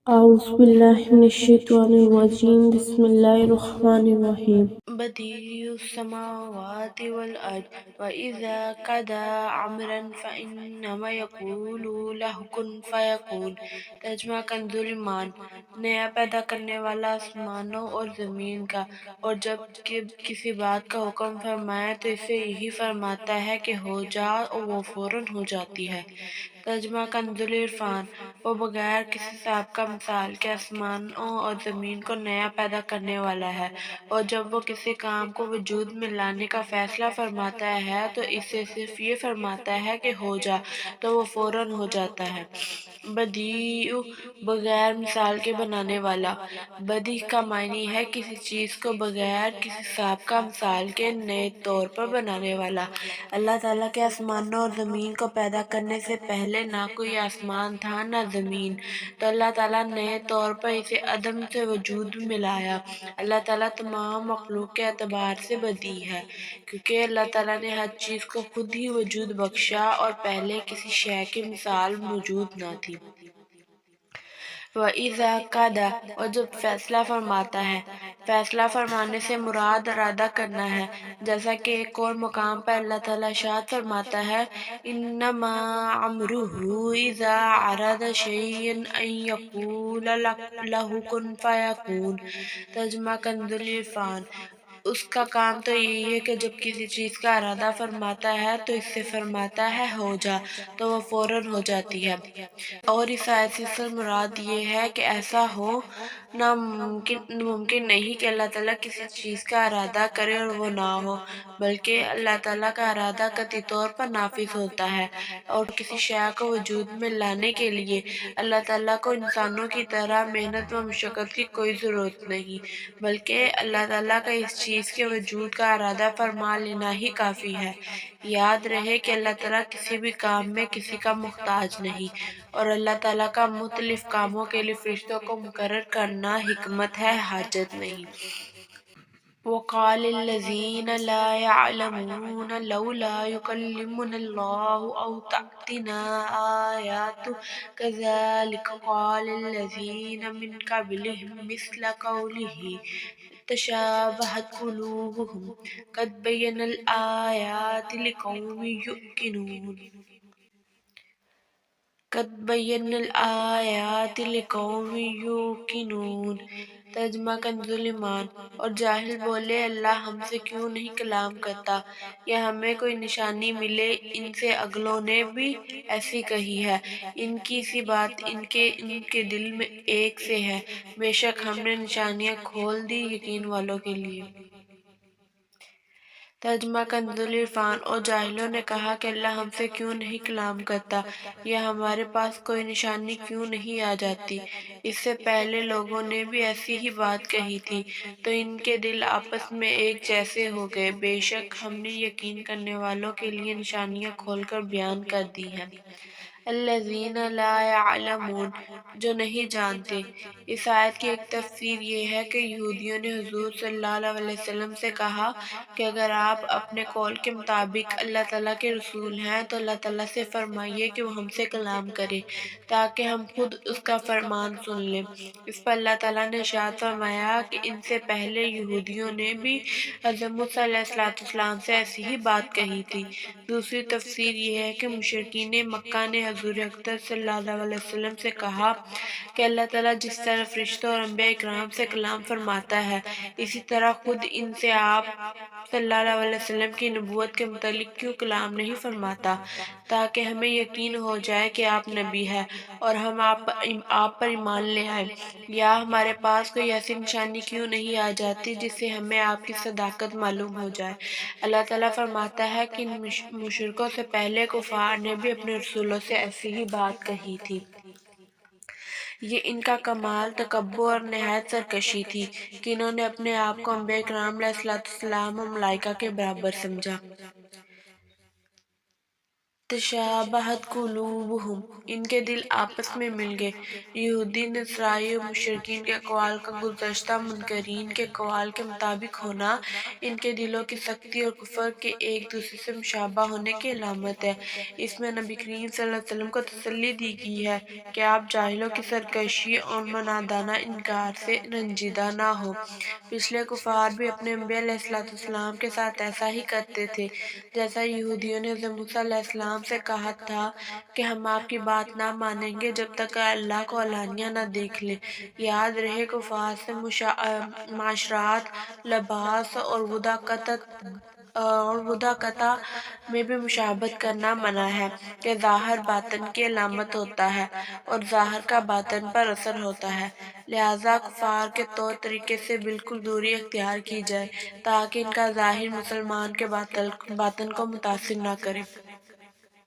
اعوذ باللہ من الشیطان الرجیم بسم اللہ الرحمن الرحیم بدیع السماوات والارض وإذا قضى امرا فإنما يقول له كن فيكون۔ ترجمہ کنز ایمان۔ نیا پیدا کرنے والا آسمانوں اور زمین کا، اور جب کسی بات کا حکم فرمائے تو اسے یہی فرماتا ہے کہ ہو جا، اور وہ فوراً ہو جاتی ہے۔ ترجمہ کنز عرفان۔ وہ بغیر کسی سابقہ مثال کے آسمانوں اور زمین کو نیا پیدا کرنے والا ہے، اور جب وہ کسی کام کو وجود میں لانے کا فیصلہ فرماتا ہے تو اس سے صرف یہ فرماتا ہے کہ ہو جا، تو وہ فوراً ہو جاتا ہے۔ بدیع، بغیر مثال کے بنانے والا۔ بدیع کا معنی ہے کسی چیز کو بغیر کسی سابقہ مثال کے نئے طور پر بنانے والا۔ اللہ تعالیٰ کے آسمانوں اور زمین کو پیدا کرنے سے پہلے نہ کوئی آسمان تھا نہ زمین، تو اللہ تعالیٰ نئے طور پر اسے عدم سے وجود میں لایا۔ اللہ تعالیٰ تمام مخلوق کے اعتبار سے بدیع ہے، کیونکہ اللہ تعالیٰ نے ہر چیز کو خود ہی وجود بخشا اور پہلے کسی شے کی مثال موجود نہ تھی۔ وَإِذَا قَضَى، اور جب فیصلہ فرماتا ہے۔ فیصلہ فرمانے سے مراد ارادہ کرنا ہے، جیسا کہ ایک اور مقام پر اللہ تعالیٰ ارشاد فرماتا ہے انما امرہ اذا اراد شیئا ان یقول لہ کن فیکون۔ ترجمہ کنز العرفان۔ اس کا کام تو یہی ہے کہ جب کسی چیز کا ارادہ فرماتا ہے تو اس سے فرماتا ہے ہو جا، تو وہ فوراً ہو جاتی ہے۔ اور اس آیت سے اصل مراد یہ ہے کہ ایسا ہو ممکن نہیں کہ اللہ تعالیٰ کسی چیز کا ارادہ کرے اور وہ نہ ہو، بلکہ اللہ تعالیٰ کا ارادہ قطعی طور پر نافذ ہوتا ہے، اور کسی شے کو وجود میں لانے کے لیے اللہ تعالیٰ کو انسانوں کی طرح محنت و مشقت کی کوئی ضرورت نہیں، بلکہ اللہ تعالیٰ کا اس چیز کے وجود کا ارادہ فرما لینا ہی کافی ہے۔ یاد رہے کہ اللہ تعالیٰ کسی بھی کام میں کسی کا محتاج نہیں، اور اللہ تعالیٰ کا مختلف کاموں کے لیے فرشتوں کو مقرر کرنا حکمت ہے، حاجت نہیں۔ وَقَالَ الَّذِينَ لَا يَعْلَمُونَ لَوْلَا يُكَلِّمُنَا اللَّهُ أَوْ تَأْتِينَا آيَاتٌ كَذَلِكَ قَالَ الَّذِينَ مِن قَبْلِهِم مِثْلَ قَوْلِهِ تَشَابَهَتْ قُلُوبُهُمْ قَدْ بَيَّنَّا الْآيَاتِ لِقَوْمٍ يُؤْمِنُونَ۔ قَدْ بَيَّنَّا الْآيَاتِ لِقَوْمٍ يُوقِنُونَ۔ ترجمہ کنز ایمان۔ اور جاہل بولے اللہ ہم سے کیوں نہیں کلام کرتا، یا ہمیں کوئی نشانی ملے۔ ان سے اگلوں نے بھی ایسی کہی ہے، ان کی سی بات ان کے دل میں ایک سے ہے، بے شک ہم نے نشانیاں کھول دی یقین والوں کے لیے۔ ترجمہ کنز العرفان۔ اور جاہلوں نے کہا کہ اللہ ہم سے کیوں نہیں کلام کرتا، یا ہمارے پاس کوئی نشانی کیوں نہیں آ جاتی۔ اس سے پہلے لوگوں نے بھی ایسی ہی بات کہی تھی، تو ان کے دل آپس میں ایک جیسے ہو گئے۔ بے شک ہم نے یقین کرنے والوں کے لیے نشانیاں کھول کر بیان کر دی ہیں۔ الذین لا یعلمون، جو نہیں جانتے۔ اس آیت کی ایک تفسیر یہ ہے کہ یہودیوں نے حضور صلی اللہ علیہ وسلم سے کہا کہ اگر آپ اپنے قول کے مطابق اللہ تعالیٰ کے رسول ہیں تو اللہ تعالیٰ سے فرمائیے کہ وہ ہم سے کلام کرے تاکہ ہم خود اس کا فرمان سن لیں۔ اس پر اللہ تعالیٰ نے ارشاد فرمایا کہ ان سے پہلے یہودیوں نے بھی حضرت موسیٰ علیہ السلام سے ایسی ہی بات کہی تھی۔ دوسری تفسیر یہ ہے کہ مشرکین مکہ نے حضور اقدس صلی اللہ علیہ وسلم سے کہا کہ اللہ تعالیٰ جس طرح فرشتوں اور انبیاء اکرام سے کلام فرماتا ہے، اسی طرح خود ان سے آپ صلی اللہ علیہ وسلم کی نبوت کے متعلق کیوں کلام نہیں فرماتا، تاکہ ہمیں یقین ہو جائے کہ آپ نبی ہیں اور ہم آپ پر ایمان لے آئیں، یا ہمارے پاس کوئی ایسی نشانی کیوں نہیں آ جاتی جس سے ہمیں آپ کی صداقت معلوم ہو جائے۔ اللہ تعالیٰ فرماتا ہے کہ ان مشرکوں سے پہلے کفار نے بھی اپنے رسولوں سے ایسی ہی بات کہی تھی۔ یہ ان کا کمال تکبر اور نہایت سرکشی تھی کہ انہوں نے اپنے آپ کو انبیاء کرام علیہ السلام اور ملائکہ کے برابر سمجھا۔ تشابہت قلوبہم، ان کے دل آپس میں مل گئے۔ یہودی، نصرائی اور مشرکین کے اقوال کا گزشتہ منکرین کے اقوال کے مطابق ہونا ان کے دلوں کی سختی اور کفر کے ایک دوسرے سے مشابہ ہونے کی علامت ہے۔ اس میں نبی کریم صلی اللہ علیہ وسلم کو تسلی دی گئی ہے کہ آپ جاہلوں کی سرکشی اور منادانہ انکار سے رنجیدہ نہ ہو۔ پچھلے کفار بھی اپنے انبیاء علیہ السلام کے ساتھ ایسا ہی کرتے تھے، جیسا یہودیوں نے حضرت موسیٰ علیہ السلام سے کہا تھا کہ ہم آپ کی بات نہ مانیں گے جب تک کہ اللہ کو علانیہ نہ دیکھ لیں۔ یاد رہے کفار سے معاشرات، لباس اور وضاقتہ میں بھی مشابہت کرنا منع ہے کہ ظاہر باطن کی علامت ہوتا ہے اور ظاہر کا باطن پر اثر ہوتا ہے، لہٰذا کفار کے طور طریقے سے بالکل دوری اختیار کی جائے تاکہ ان کا ظاہر مسلمان کے باطن کو متاثر نہ کرے۔